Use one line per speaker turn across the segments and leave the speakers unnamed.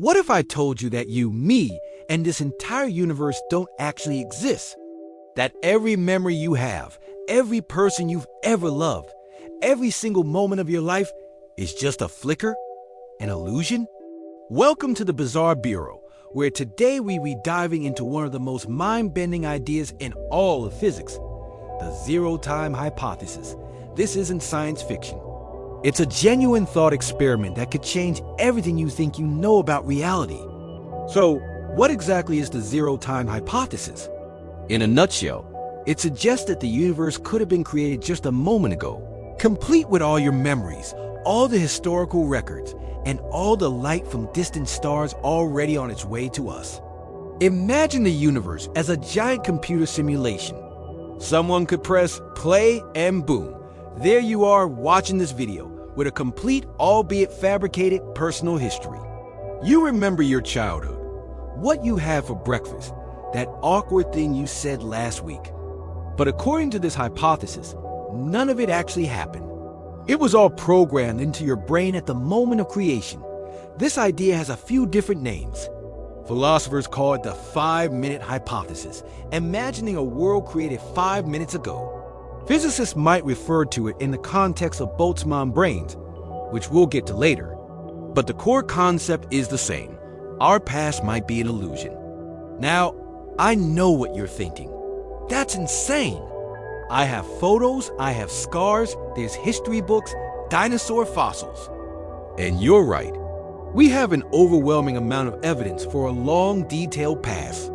What if I told you that you, me, and this entire universe don't actually exist? That every memory you have, every person you've ever loved, every single moment of your life is just a flicker, an illusion? Welcome to the Bizarre Bureau, where today we be diving into one of the most mind-bending ideas in all of physics, the zero-time hypothesis. This isn't science fiction. It's a genuine thought experiment that could change everything you think you know about reality. So, what exactly is the zero-time hypothesis? In a nutshell, it suggests that the universe could have been created just a moment ago, complete with all your memories, all the historical records, and all the light from distant stars already on its way to us. Imagine the universe as a giant computer simulation. Someone could press play and boom, there you are watching this video with a complete, albeit fabricated, personal history. You remember your childhood, what you had for breakfast, that awkward thing you said last week. But according to this hypothesis, none of it actually happened. It was all programmed into your brain at the moment of creation. This idea has a few different names. Philosophers call it the 5-minute hypothesis, imagining a world created 5 minutes ago. Physicists might refer to it in the context of Boltzmann brains, which we'll get to later. But the core concept is the same. Our past might be an illusion. Now, I know what you're thinking. That's insane. I have photos, I have scars, there's history books, dinosaur fossils. And you're right. We have an overwhelming amount of evidence for a long, detailed past.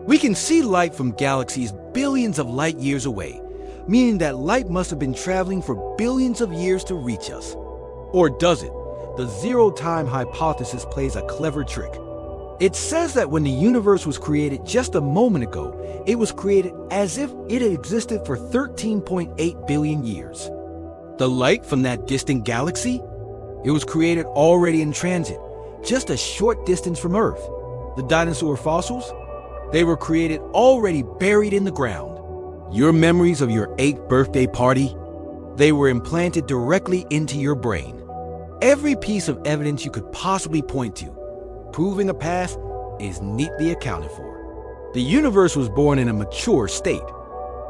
We can see light from galaxies billions of light years away, meaning that light must have been traveling for billions of years to reach us. Or does it? The zero-time hypothesis plays a clever trick. It says that when the universe was created just a moment ago, it was created as if it had existed for 13.8 billion years. The light from that distant galaxy? It was created already in transit, just a short distance from Earth. The dinosaur fossils? They were created already buried in the ground. Your memories of your 8th birthday party? They were implanted directly into your brain. Every piece of evidence you could possibly point to, proving the past, is neatly accounted for. The universe was born in a mature state.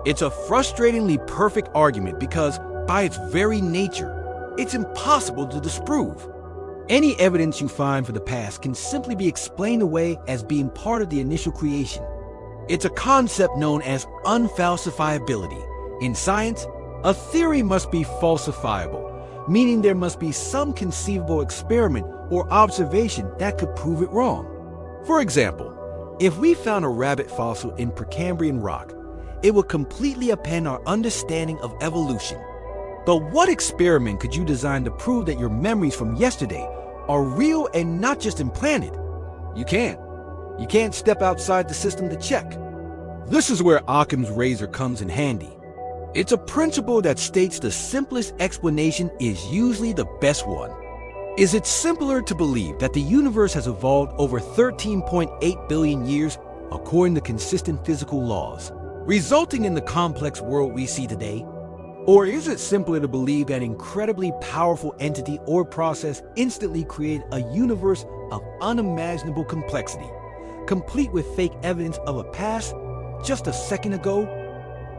It's a frustratingly perfect argument because, by its very nature, it's impossible to disprove. Any evidence you find for the past can simply be explained away as being part of the initial creation. It's a concept known as unfalsifiability. In science, a theory must be falsifiable, meaning there must be some conceivable experiment or observation that could prove it wrong. For example, if we found a rabbit fossil in Precambrian rock, it would completely upend our understanding of evolution. But what experiment could you design to prove that your memories from yesterday are real and not just implanted? You can't. You can't step outside the system to check. This is where Occam's razor comes in handy. It's a principle that states the simplest explanation is usually the best one. Is it simpler to believe that the universe has evolved over 13.8 billion years according to consistent physical laws, resulting in the complex world we see today? Or is it simpler to believe that an incredibly powerful entity or process instantly created a universe of unimaginable complexity, complete with fake evidence of a past just a second ago?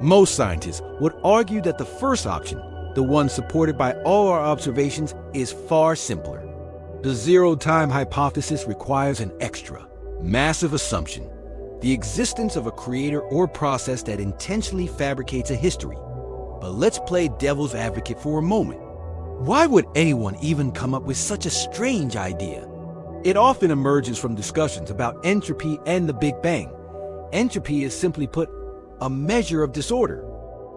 Most scientists would argue that the first option, the one supported by all our observations, is far simpler. The zero-time hypothesis requires an extra, massive assumption, the existence of a creator or process that intentionally fabricates a history. But let's play devil's advocate for a moment. Why would anyone even come up with such a strange idea? It often emerges from discussions about entropy and the Big Bang. Entropy is, simply put, a measure of disorder.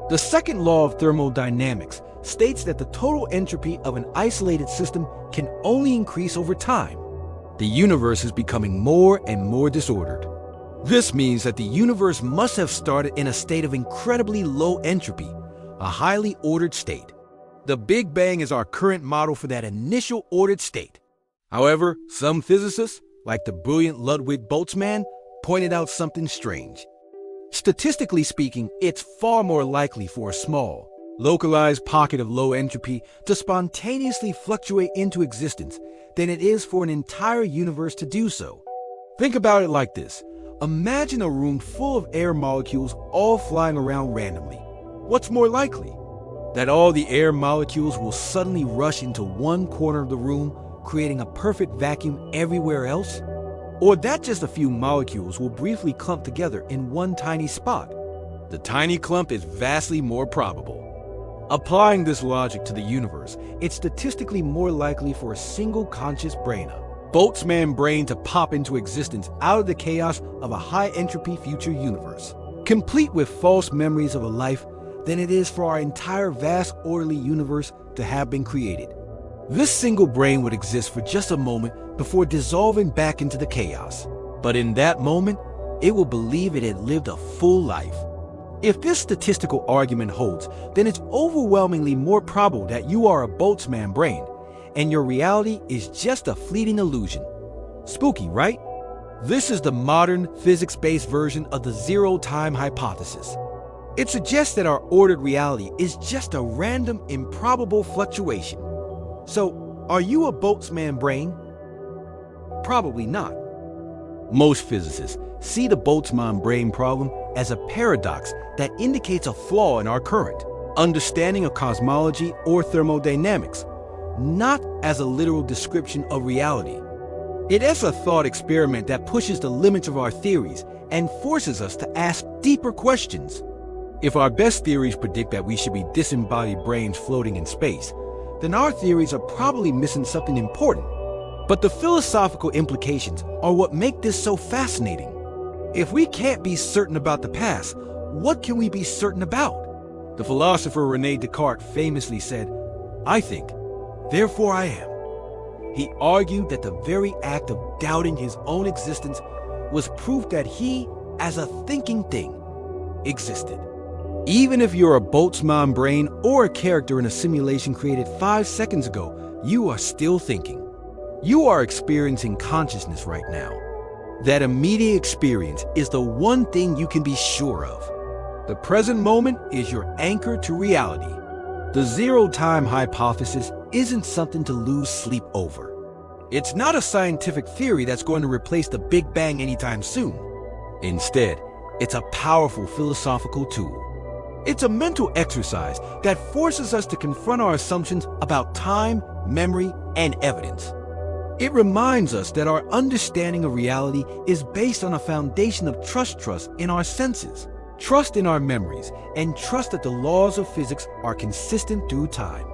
The second law of thermodynamics states that the total entropy of an isolated system can only increase over time. The universe is becoming more and more disordered. This means that the universe must have started in a state of incredibly low entropy, a highly ordered state. The Big Bang is our current model for that initial ordered state. However, some physicists, like the brilliant Ludwig Boltzmann, pointed out something strange. Statistically speaking, it's far more likely for a small, localized pocket of low entropy to spontaneously fluctuate into existence than it is for an entire universe to do so. Think about it like this. Imagine a room full of air molecules all flying around randomly. What's more likely? That all the air molecules will suddenly rush into one corner of the room, creating a perfect vacuum everywhere else? Or that just a few molecules will briefly clump together in one tiny spot? The tiny clump is vastly more probable. Applying this logic to the universe, it's statistically more likely for a single conscious brain, a Boltzmann brain, to pop into existence out of the chaos of a high-entropy future universe, complete with false memories of a life, than it is for our entire vast orderly universe to have been created. This single brain would exist for just a moment before dissolving back into the chaos. But in that moment, it will believe it had lived a full life. If this statistical argument holds, then it's overwhelmingly more probable that you are a Boltzmann brain, and your reality is just a fleeting illusion. Spooky, right? This is the modern, physics-based version of the zero-time hypothesis. It suggests that our ordered reality is just a random, improbable fluctuation. So, are you a Boltzmann brain? Probably not. Most physicists see the Boltzmann brain problem as a paradox that indicates a flaw in our current understanding of cosmology or thermodynamics, not as a literal description of reality. It is a thought experiment that pushes the limits of our theories and forces us to ask deeper questions. If our best theories predict that we should be disembodied brains floating in space, then our theories are probably missing something important. But the philosophical implications are what make this so fascinating. If we can't be certain about the past, what can we be certain about? The philosopher René Descartes famously said, "I think, therefore I am." He argued that the very act of doubting his own existence was proof that he, as a thinking thing, existed. Even if you're a Boltzmann brain or a character in a simulation created 5 seconds ago, you are still thinking. You are experiencing consciousness right now. That immediate experience is the one thing you can be sure of. The present moment is your anchor to reality. The zero-time hypothesis isn't something to lose sleep over. It's not a scientific theory that's going to replace the Big Bang anytime soon. Instead, it's a powerful philosophical tool. It's a mental exercise that forces us to confront our assumptions about time, memory, and evidence. It reminds us that our understanding of reality is based on a foundation of trust in our senses, trust in our memories, and trust that the laws of physics are consistent through time.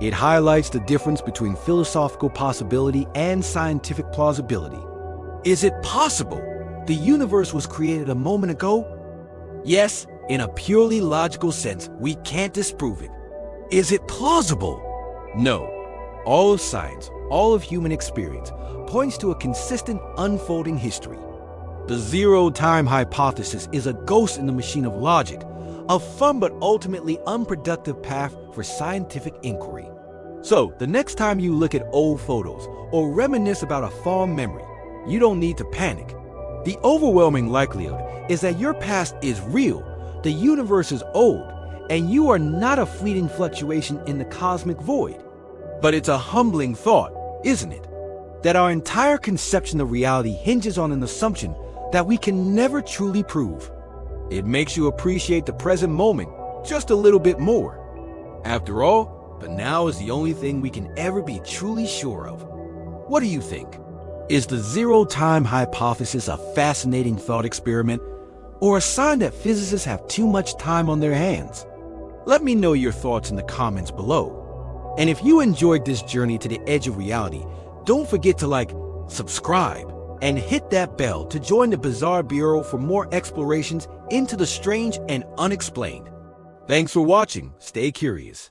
It highlights the difference between philosophical possibility and scientific plausibility. Is it possible the universe was created a moment ago? Yes, in a purely logical sense, we can't disprove it. Is it plausible? No. All of science, all of human experience, points to a consistent unfolding history. The zero-time hypothesis is a ghost in the machine of logic, a fun but ultimately unproductive path for scientific inquiry. So, the next time you look at old photos or reminisce about a fond memory, you don't need to panic. The overwhelming likelihood is that your past is real, the universe is old, and you are not a fleeting fluctuation in the cosmic void. But it's a humbling thought, isn't it? That our entire conception of reality hinges on an assumption that we can never truly prove. It makes you appreciate the present moment just a little bit more. After all, the now is the only thing we can ever be truly sure of. What do you think? Is the zero-time hypothesis a fascinating thought experiment, or a sign that physicists have too much time on their hands? Let me know your thoughts in the comments below. And if you enjoyed this journey to the edge of reality, don't forget to subscribe, and hit that bell to join the Bizarre Bureau for more explorations into the strange and unexplained. Thanks for watching. Stay curious.